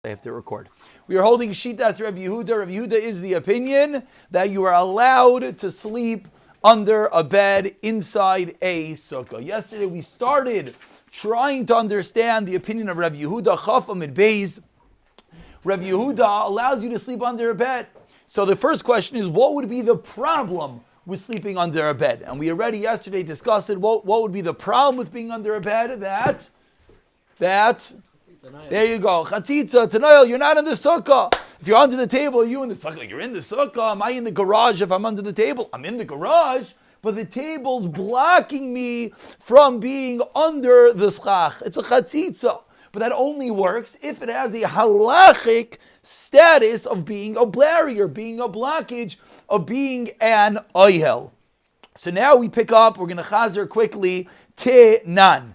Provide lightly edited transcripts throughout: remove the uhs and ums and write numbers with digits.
I have to record. We are holding Shitas Reb Yehuda. Reb Yehuda is the opinion that you are allowed to sleep under a bed inside a sukkah. Yesterday we started trying to understand the opinion of Reb Yehuda. Chaf Amid Beis. Reb Yehuda allows you to sleep under a bed. So the first question is, what would be the problem with sleeping under a bed? And we already yesterday discussed it. What would be the problem with being under a bed? There you go. Chatzitza, Tanoil, you're not in the sukkah. If you're under the table, are you in the sukkah? You're in the sukkah. Am I in the garage if I'm under the table? I'm in the garage, but the table's blocking me from being under the schach. It's a chatzitza. But that only works if it has a halachic status of being a barrier, being a blockage, of being an oyel. So now we pick up, we're going to chazer quickly, Tinan.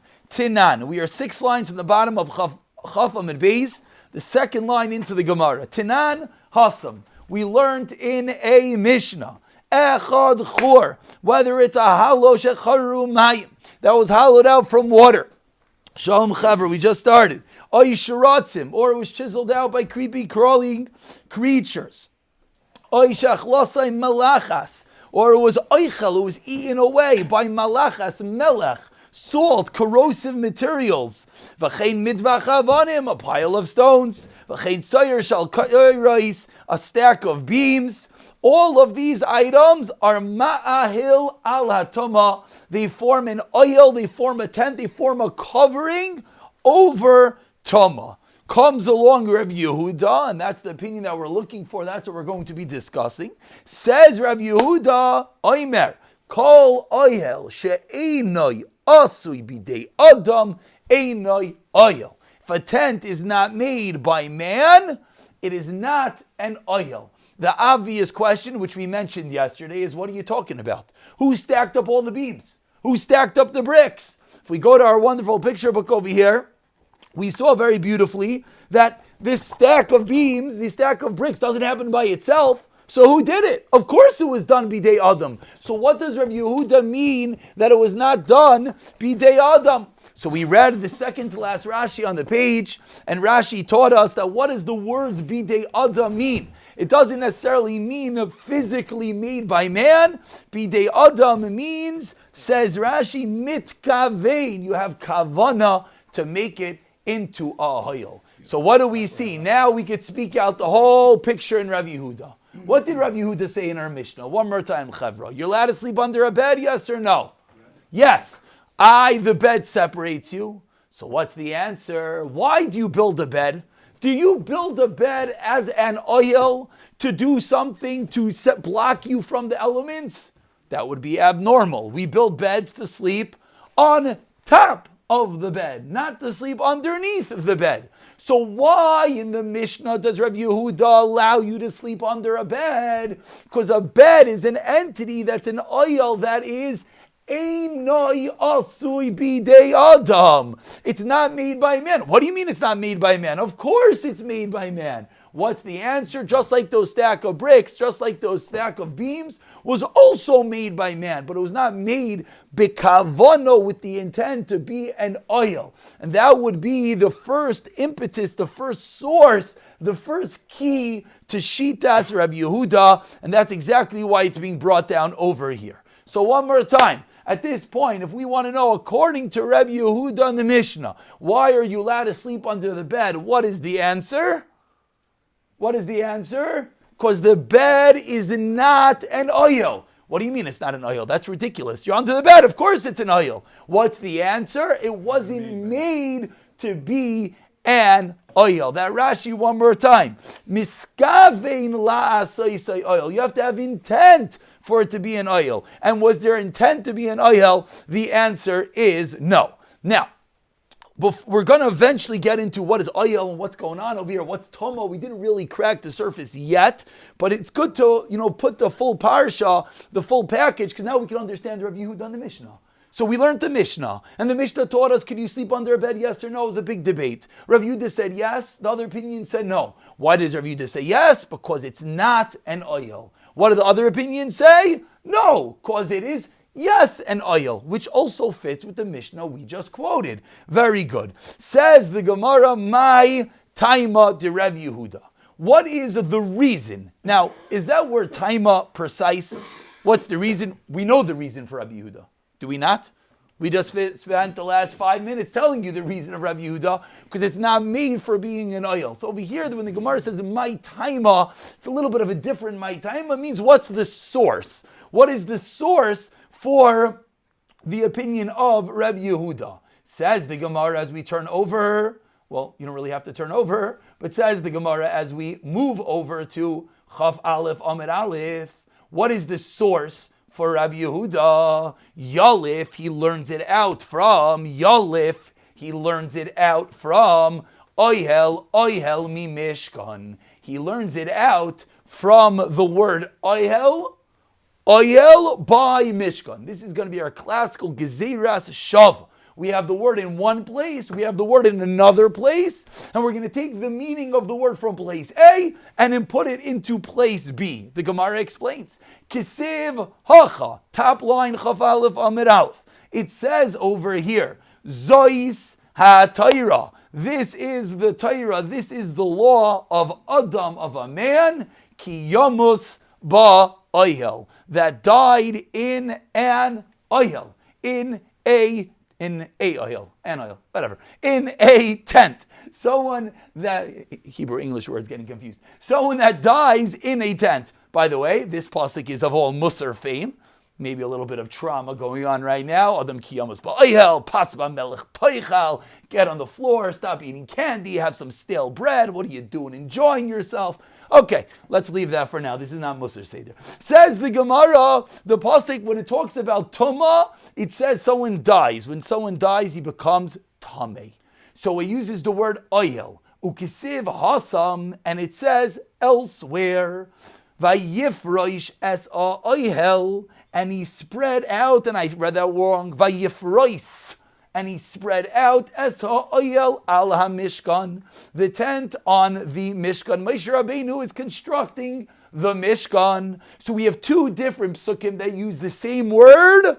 We are 6 lines in the bottom of Chaf Amid Beis, the second line into the Gemara. Tinan Hasam. We learned in a Mishnah, Echad Chor, whether it's a halo shecharu mayim, that was hollowed out from water. Shalom Chaver, we just started. Oy shiratzim, or it was chiseled out by creepy crawling creatures. Oy shachlasai malachas, or it was oichel, it was eaten away by malachas, melech, salt, corrosive materials. V'chein midvach avanim, a pile of stones. V'chein soyer shal rice, a stack of beams. All of these items are ma'ahil al hatoma. They form an oil, they form a tent, they form a covering over toma. Comes along Reb Yehuda, and that's the opinion that we're looking for. That's what we're going to be discussing. Says Reb Yehuda, Oimer, kol oyel she'einoi asui bidei adam einoi oyel. If a tent is not made by man, it is not an oyel. The obvious question, which we mentioned yesterday, is what are you talking about? Who stacked up all the beams? Who stacked up the bricks? If we go to our wonderful picture book over here, we saw very beautifully that this stack of beams, this stack of bricks doesn't happen by itself. So who did it? Of course it was done bidei Adam. So what does Rav Yehuda mean that it was not done bidei Adam? So we read the second to last Rashi on the page, and Rashi taught us that what does the words bidei Adam mean? It doesn't necessarily mean physically made by man. Bidei Adam means, says Rashi, mitkavein. You have kavana to make it into a hoyel. So what do we see? Now we could speak out the whole picture in Rav Yehuda. What did Rav Yehuda say in our Mishnah? One more time, Chevra. You're allowed to sleep under a bed, yes or no? Yes. The bed separates you. So what's the answer? Why do you build a bed? Do you build a bed as an oil to do something to block you from the elements? That would be abnormal. We build beds to sleep on top of the bed, not to sleep underneath the bed. So why in the Mishnah does Rav Yehuda allow you to sleep under a bed? Because a bed is an entity that's an oil that is Einoi asui bidei Adam. It's not made by man. What do you mean it's not made by man? Of course it's made by man. What's the answer? Just like those stack of bricks, just like those stack of beams, was also made by man, but it was not made bikavono with the intent to be an oil. And that would be the first impetus, the first source, the first key to Shitas Reb Yehuda, and that's exactly why it's being brought down over here. So one more time. At this point, if we want to know, according to Reb Yehuda in the Mishnah, why are you allowed to sleep under the bed? What is the answer? What is the answer? Because the bed is not an oil. What do you mean it's not an oil? That's ridiculous. You're under the bed. Of course it's an oil. What's the answer? It wasn't made to be an oil. That Rashi one more time. Miskavein la'asai oil. You have to have intent for it to be an oil. And was there intent to be an oil? The answer is no. Now, we're going to eventually get into what is oil and what's going on over here. What's tomo? We didn't really crack the surface yet, but it's good to put the full parsha, the full package, because now we can understand Rav Yehuda in the Mishnah. So we learned the Mishnah, and the Mishnah taught us, can you sleep under a bed, yes or no? It was a big debate. Rav Yehuda said yes, the other opinion said no. Why does Rav Yehuda say yes? Because it's not an oil. What do the other opinions say? No, because it is Yes, an oil, which also fits with the Mishnah we just quoted. Very good. Says the Gemara, my Taima de Reb Yehuda. What is the reason? Now, is that word taima precise? What's the reason? We know the reason for Reb Yehuda. Do we not? We just spent the last 5 minutes telling you the reason of Reb Yehuda, because it's not made for being an oil. So over here, when the Gemara says my taima, it's a little bit of a different my taima. It means what's the source? What is the source for the opinion of Reb Yehuda? Says the Gemara as we turn over. Well, you don't really have to turn over, but says the Gemara as we move over to Chaf Aleph Amid Aleph. What is the source for Rabbi Yehuda? Yalif, he learns it out from Yalif. He learns it out from Oyhel mi Mishkan. He learns it out from the word Oyhel by Mishkan. This is going to be our classical Gezeras Shav. We have the word in one place, we have the word in another place, and we're going to take the meaning of the word from place A and then put it into place B. The Gemara explains. Kisiv hacha, top line Chaf Aleph Amid Aleph. It says over here, Zois ha-Taira. This is the Taira, this is the law of Adam, of a man, ki yamus ba-oyhel, that died in an oyhel, in a tent. Someone that, Hebrew English words getting confused. Someone that dies in a tent. By the way, this pasuk is of all Musar fame. Maybe a little bit of trauma going on right now. Adam kiyamas ba'ayhel, pasba melech toichal. Get on the floor, stop eating candy, have some stale bread. What are you doing? Enjoying yourself? Okay, let's leave that for now. This is not Musar Seder. Says the Gemara, the pasuk, when it talks about Tumah, it says someone dies. When someone dies, he becomes Tameh. So it uses the word Oyel. Ukisiv Hasam, and it says elsewhere, Vayifroish es Oyel, and he spread out, and I read that wrong, Vayifrois, and he spread out es ha'oyel al ha-mishkan, the tent on the Mishkan. Moshe Rabbeinu is constructing the Mishkan. So we have two different psukim that use the same word,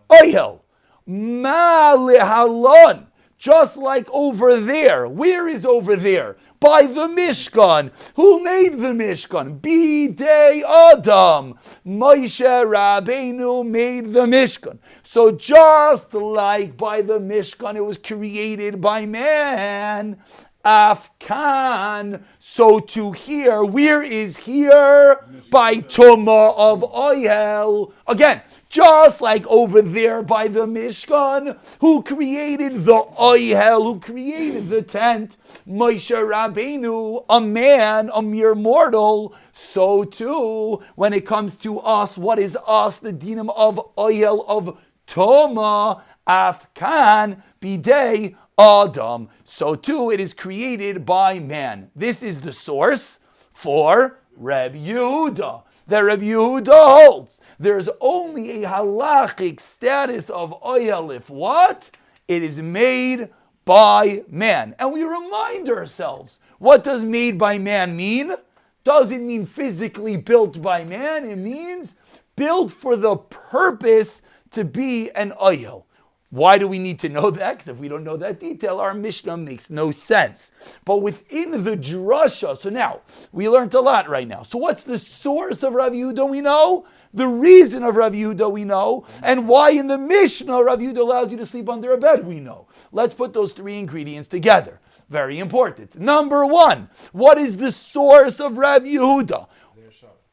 oyel. Ma lehalon, just like over there. Where is over there? By the Mishkan. Who made the Mishkan? Bidei Adam. Moshe Rabbeinu made the Mishkan. So just like by the Mishkan, it was created by man. Afkan. So to here, where is here? By Tumah of Oyel. Again, just like over there by the Mishkan, who created the Oyel, who created the tent, Moshe Rabbeinu, a man, a mere mortal, so too, when it comes to us, what is us? The dinam of Oyel, of Toma, Afkan, Bidei, Adam. So too, it is created by man. This is the source for Reb Yehuda. That Reb Yehuda holds. There's only a halachic status of oyel if what? It is made by man. And we remind ourselves, what does made by man mean? Doesn't mean physically built by man. It means built for the purpose to be an oyel. Why do we need to know that? Because if we don't know that detail, our Mishnah makes no sense. But within the drasha, so now, we learned a lot right now. So what's the source of Rav Yehuda we know? The reason of Rav Yehuda we know. And why in the Mishnah Rav Yehuda allows you to sleep under a bed we know. Let's put those three ingredients together. Very important. Number one, what is the source of Rav Yehuda?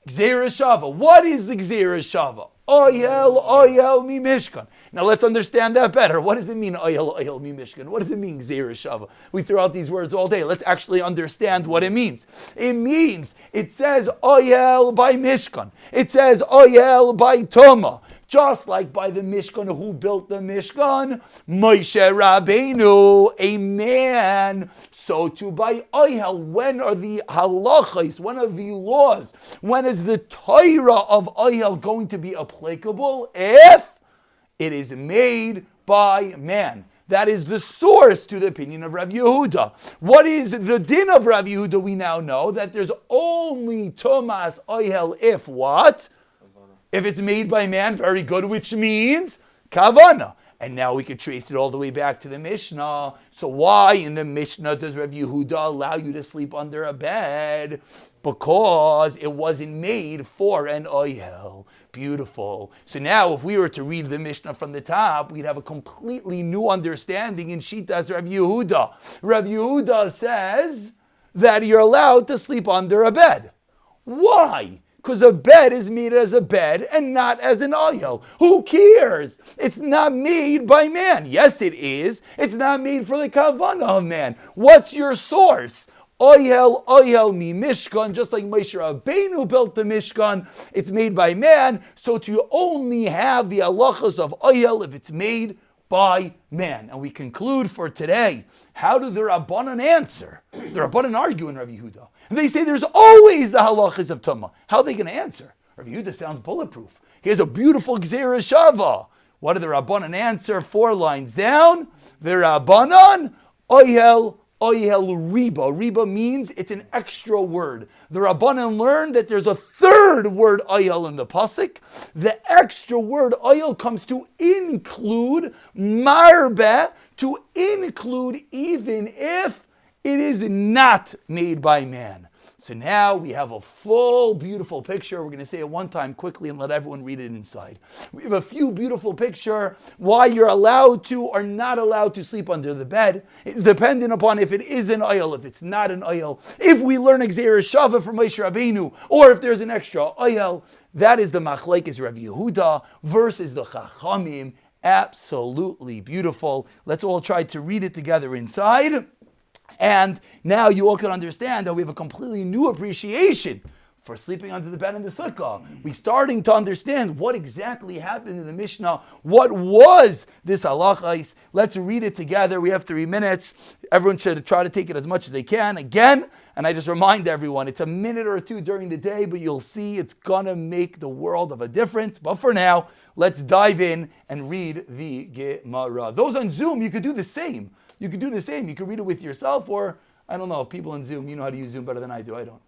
Gzeira Shava. What is the Gzeira Shava? Oyel mi Mishkan. Now let's understand that better. What does it mean, oyel mi Mishkan? What does it mean, Gzeira Shava? We throw out these words all day. Let's actually understand what it means. It means, it says oyel by Mishkan. It says oyel by Toma. Just like by the Mishkan, who built the Mishkan? Moshe Rabbeinu, a man. So too by Oyel, when are the halachos, when are the laws, when is the Torah of Oyel going to be applicable? If it is made by man. That is the source to the opinion of Rav Yehuda. What is the din of Rav Yehuda? We now know that there's only Tomas Oyel if what? If it's made by man, very good, which means kavana. And now we could trace it all the way back to the Mishnah. So why in the Mishnah does Rav Yehuda allow you to sleep under a bed? Because it wasn't made for an oyel. Beautiful. So now if we were to read the Mishnah from the top, we'd have a completely new understanding in Shitas Rav Yehuda. Rav Yehuda says that you're allowed to sleep under a bed. Why? Because a bed is made as a bed and not as an oyel. Who cares? It's not made by man. Yes, it is. It's not made for the kavanah of man. What's your source? Oyel mi Mishkan, just like Moshe Rabbeinu built the Mishkan. It's made by man, so to only have the halachas of oyel if it's made by man. And we conclude for today, how do the Rabbanan answer? The Rabbanan argue in Rav Yehuda. And they say there's always the halachas of Tumah. How are they going to answer? Rav Yehuda sounds bulletproof. He has a beautiful Gzeira Shava. What do the Rabbanan answer? 4 lines down. The Rabbanan, oyel riba. Riba means it's an extra word. The Rabbanan learned that there's a third word oyel in the pasuk. The extra word oyel comes to include marbeh, to include even if it is not made by man. So now we have a full, beautiful picture. We're going to say it one time quickly and let everyone read it inside. We have a few beautiful picture why you're allowed to or not allowed to sleep under the bed. It's dependent upon if it is an oyel, if it's not an oyel. If we learn Gzeira Shava from Moshe Rabbeinu, or if there's an extra oyel, that is the machlekes Rav Yehuda versus the Chachamim. Absolutely beautiful. Let's all try to read it together inside. And now you all can understand that we have a completely new appreciation for sleeping under the bed in the sukkah. We're starting to understand what exactly happened in the Mishnah. What was this halachais? Let's read it together. We have 3 minutes. Everyone should try to take it as much as they can. Again, and I just remind everyone, it's a minute or 2 during the day, but you'll see it's going to make the world of a difference. But for now, let's dive in and read the Gemarah. Those on Zoom, you could do the same. You could do the same. You could read it with yourself, or, I don't know, people on Zoom, you know how to use Zoom better than I do. I don't.